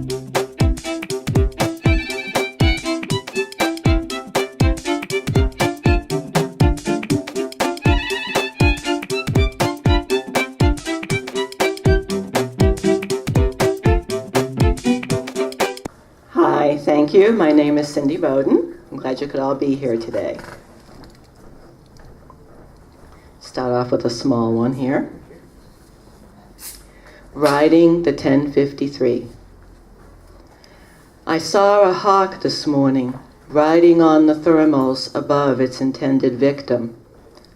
Hi, thank you. My name is Cyndee Bowdoin. I'm glad you could all be here today. Start off with a small one here. Riding the 1053. I saw a hawk this morning, riding on the thermals above its intended victim.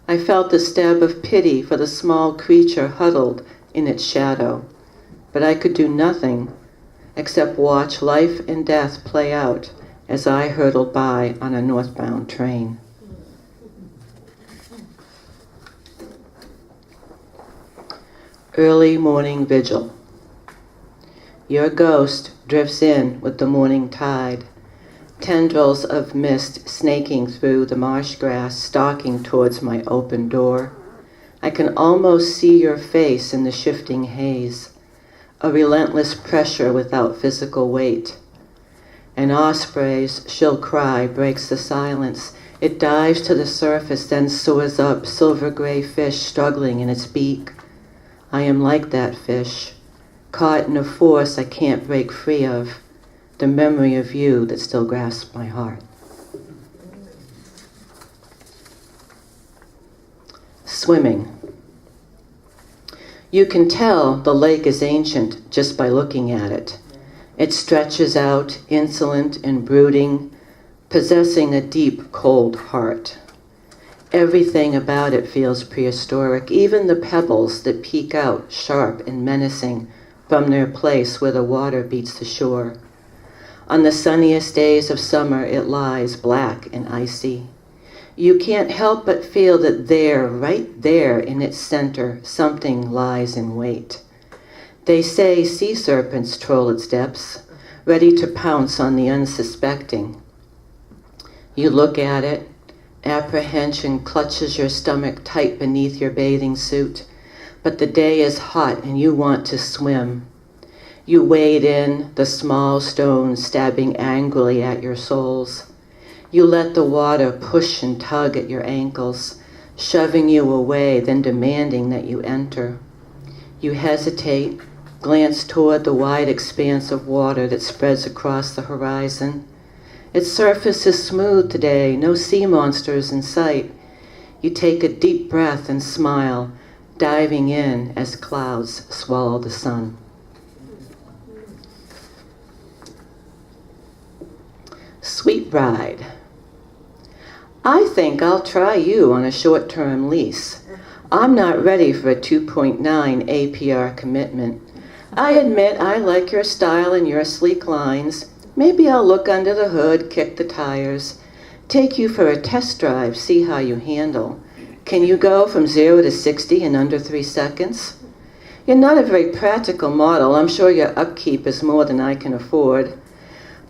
I felt a stab of pity for the small creature huddled in its shadow, but I could do nothing except watch life and death play out as I hurtled by on a northbound train. Early morning vigil. Your ghost drifts in with the morning tide, tendrils of mist snaking through the marsh grass, stalking towards my open door. I can almost see your face in the shifting haze, a relentless pressure without physical weight. An osprey's shrill cry breaks the silence. It dives to the surface, then soars up, silver gray fish struggling in its beak. I am like that fish, caught in a force I can't break free of, the memory of you that still grasps my heart. Swimming. You can tell the lake is ancient just by looking at it. It stretches out, insolent and brooding, possessing a deep, cold heart. Everything about it feels prehistoric, even the pebbles that peek out, sharp and menacing, from their place where the water beats the shore. On the sunniest days of summer, it lies black and icy. You can't help but feel that there, right there in its center, something lies in wait. They say sea serpents troll its depths, ready to pounce on the unsuspecting. You look at it, apprehension clutches your stomach tight beneath your bathing suit, but the day is hot and you want to swim. You wade in, the small stones stabbing angrily at your soles. You let the water push and tug at your ankles, shoving you away, then demanding that you enter. You hesitate, glance toward the wide expanse of water that spreads across the horizon. Its surface is smooth today, no sea monsters in sight. You take a deep breath and smile, diving in as clouds swallow the sun. Sweet bride. I think I'll try you on a short-term lease. I'm not ready for a 2.9 APR commitment. I admit I like your style and your sleek lines. Maybe I'll look under the hood, kick the tires, take you for a test drive, see how you handle. Can you go from 0 to 60 in under 3 seconds? You're not a very practical model. I'm sure your upkeep is more than I can afford.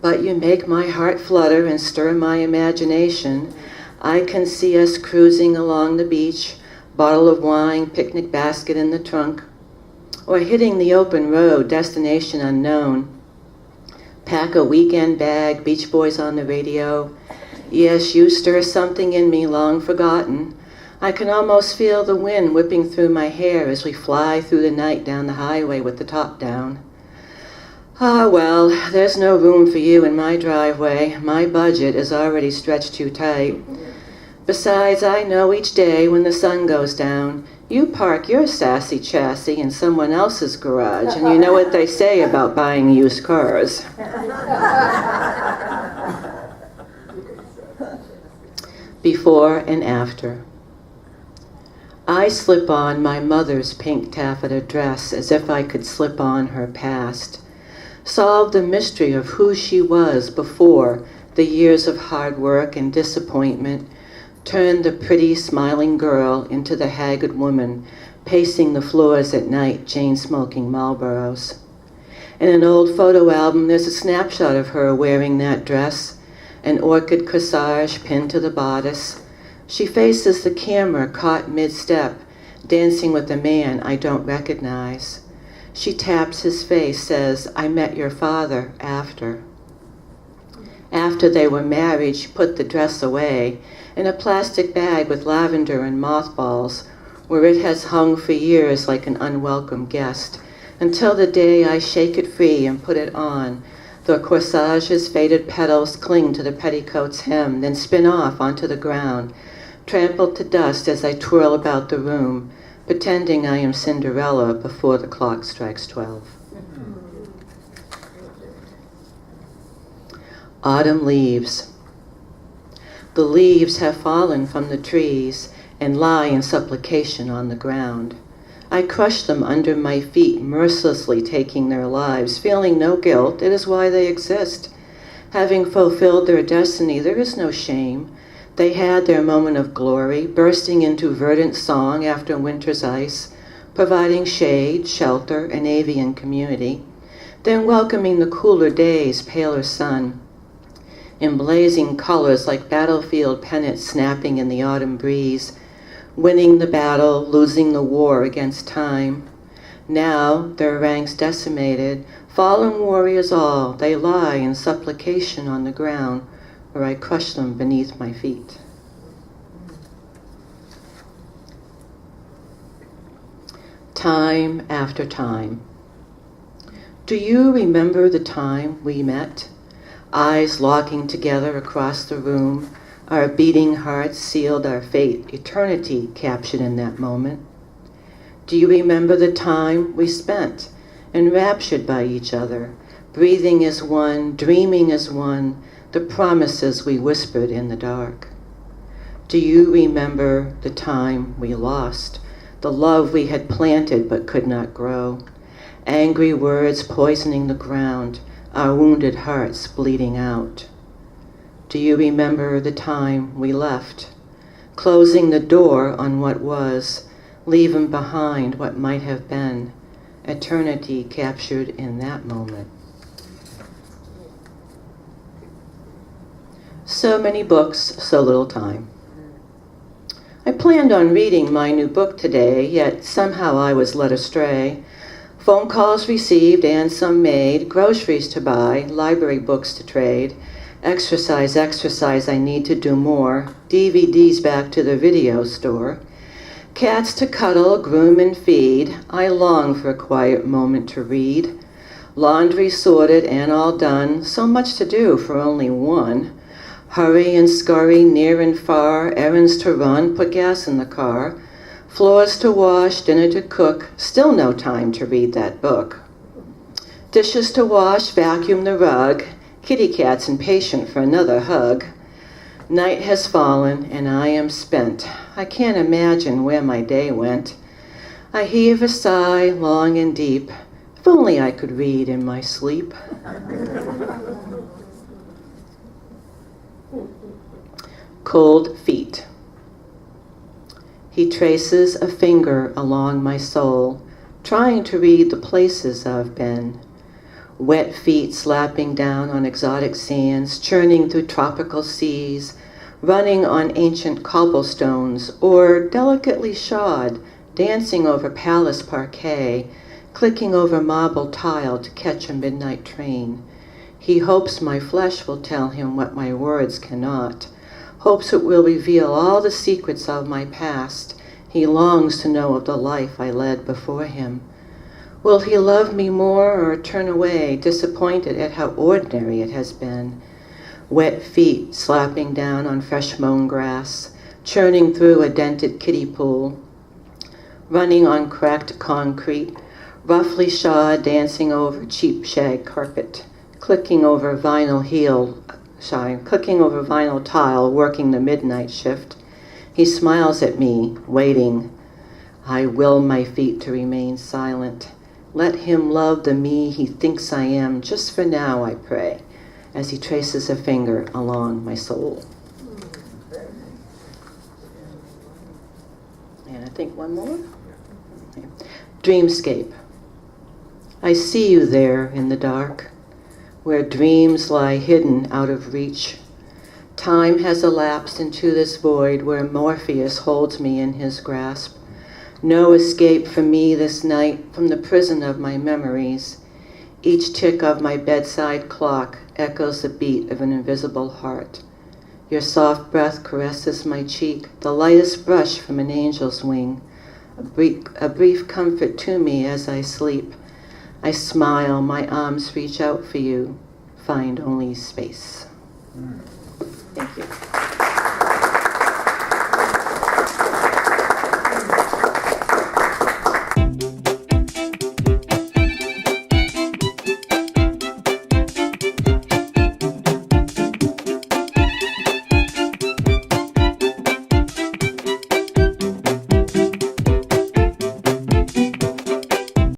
But you make my heart flutter and stir my imagination. I can see us cruising along the beach, bottle of wine, picnic basket in the trunk, or hitting the open road, destination unknown. Pack a weekend bag, Beach Boys on the radio. Yes, you stir something in me long forgotten. I can almost feel the wind whipping through my hair as we fly through the night down the highway with the top down. Ah, well, there's no room for you in my driveway. My budget is already stretched too tight. Besides, I know each day when the sun goes down, you park your sassy chassis in someone else's garage, and you know what they say about buying used cars. Before and after. I slip on my mother's pink taffeta dress as if I could slip on her past. Solve the mystery of who she was before the years of hard work and disappointment turned the pretty, smiling girl into the haggard woman, pacing the floors at night, chain-smoking Marlboros. In an old photo album, there's a snapshot of her wearing that dress, an orchid corsage pinned to the bodice. She faces the camera, caught mid-step, dancing with a man I don't recognize. She taps his face, says, "I met your father after." After they were married, she put the dress away in a plastic bag with lavender and mothballs, where it has hung for years like an unwelcome guest, until the day I shake it free and put it on. The corsage's faded petals cling to the petticoat's hem, then spin off onto the ground, trampled to dust as I twirl about the room, pretending I am Cinderella before the clock strikes 12. Autumn leaves. The leaves have fallen from the trees and lie in supplication on the ground. I crush them under my feet, mercilessly taking their lives, feeling no guilt. It is why they exist. Having fulfilled their destiny, there is no shame. They had their moment of glory, bursting into verdant song after winter's ice, providing shade, shelter, and avian community, then welcoming the cooler days, paler sun, in blazing colors like battlefield pennants snapping in the autumn breeze, winning the battle, losing the war against time. Now, their ranks decimated, fallen warriors all, they lie in supplication on the ground, where I crush them beneath my feet. Time after time. Do you remember the time we met? Eyes locking together across the room, our beating hearts sealed our fate, eternity captured in that moment. Do you remember the time we spent, enraptured by each other, breathing as one, dreaming as one, the promises we whispered in the dark? Do you remember the time we lost, the love we had planted but could not grow, angry words poisoning the ground, our wounded hearts bleeding out? Do you remember the time we left, closing the door on what was, leaving behind what might have been, eternity captured in that moment? So many books, so little time. I planned on reading my new book today, yet somehow I was led astray. Phone calls received and some made, groceries to buy, library books to trade, exercise, I need to do more, DVDs back to the video store, cats to cuddle, groom and feed, I long for a quiet moment to read, laundry sorted and all done, so much to do for only one, hurry and scurry near and far, errands to run, put gas in the car, floors to wash, dinner to cook, still no time to read that book. Dishes to wash, vacuum the rug, kitty cat's impatient for another hug. Night has fallen and I am spent. I can't imagine where my day went. I heave a sigh long and deep. If only I could read in my sleep. Cold feet. He traces a finger along my soul, trying to read the places I've been. Wet feet slapping down on exotic sands, churning through tropical seas, running on ancient cobblestones, or delicately shod, dancing over palace parquet, clicking over marble tile to catch a midnight train. He hopes my flesh will tell him what my words cannot, hopes it will reveal all the secrets of my past. He longs to know of the life I led before him. Will he love me more or turn away, disappointed at how ordinary it has been? Wet feet slapping down on fresh mown grass, churning through a dented kiddie pool, running on cracked concrete, roughly shod, dancing over cheap shag carpet, clicking over vinyl tile, working the midnight shift. He smiles at me, waiting. I will my feet to remain silent. Let him love the me he thinks I am, just for now, I pray, as he traces a finger along my soul. And I think one more. Okay. Dreamscape. I see you there in the dark, where dreams lie hidden out of reach. Time has elapsed into this void where Morpheus holds me in his grasp. No escape for me this night from the prison of my memories. Each tick of my bedside clock echoes the beat of an invisible heart. Your soft breath caresses my cheek, the lightest brush from an angel's wing, a brief comfort to me as I sleep. I smile, my arms reach out for you, find only space. Thank you.